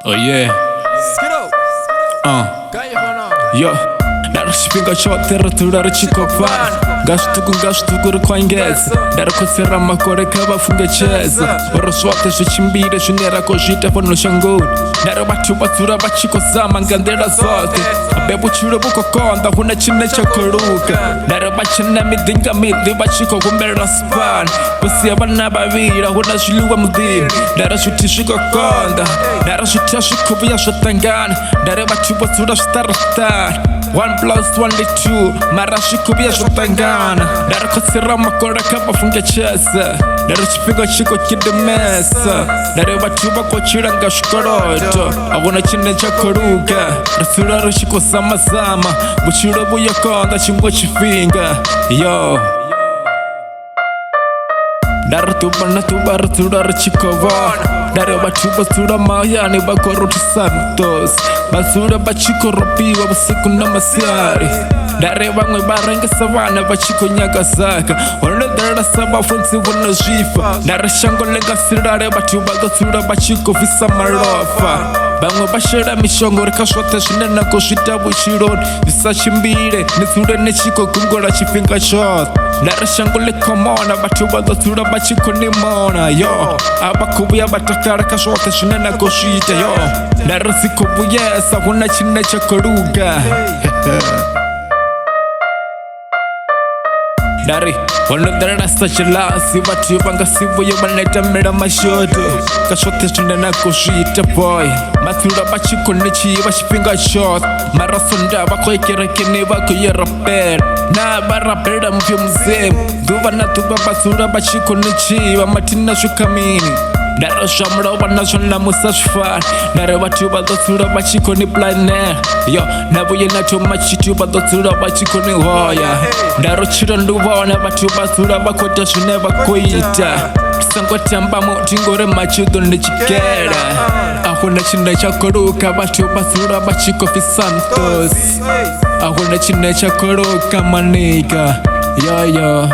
Oh yeah. Yo. 나를 씹힌가 셔테로 들어를 치고파 가시두구를 과잉게스 나를 코세라 막고래 가봐 풍겨체스 어로 수업대수 신비를 주내라고 쉬다 보는 샹군 나를 맞추바 수라바 치고 사망간데라 서te 아베부 추려보고 건다 혼나 침내 척거루가 나를 맞춰나 믿든가 믿으바 치고 고메라 스판 버스야바 나바위라 혼나 실루와 무딘 나를 슈티시고 건다 나를 슈티시고 비야 슈탄간 나를 맞추바 수라 스타르스탄 1+1=2 marashikubia shutangana naru kosera makora kaba funga chesa naru chipigo chiko kidemesa naru batuba ko chiranga shikoroto abona chine chakoruga rasura rushiko sama buchiro buyakonda chimbo chifinga yo naru tubana tubar turar chikova naru batuba sura mayani bakoruti santos basura bachiko ropiwa busiku na masiari dare bamwe barenga savana bachiko nyagasaka olodara saba fonsi wona jifa dare shango lenga sirare batuba gasura bachiko visa marofa bamwe bashira mishongo rekashota shinena koshita bushironi bisachimbire nisure nechiko kungora chifinga shot dare shango lekomona batuba gasura bachiko nimona yo abakubuya batakara kashota shinena koshita yo dare sikubuya Sakuna chine chakoruga Dari Wanudara nasa chala Sibati yubanga sibu yubaneta mera mashoto Kashote chine na kushita boy Mathura bachiko nichi bashipinga shot Marasonda bako ikirekini bako yerapel Na barapera mvyo mzemu Duva na tuba basura bachiko nichi Wamatina shukamini Naro shamro banashona musashfar Naro batuba dosura bachiko ni blind Yo, nabuye nacho machitu badosura bachiko ni hoya Naro chirandu wana batuba sura bakota shune bakoita Tisango tamba mutingore machido nichikera Ahuna chine chakoruka batuba sura bachiko fisantos Ahuna chine chakoruka maniga Yo yo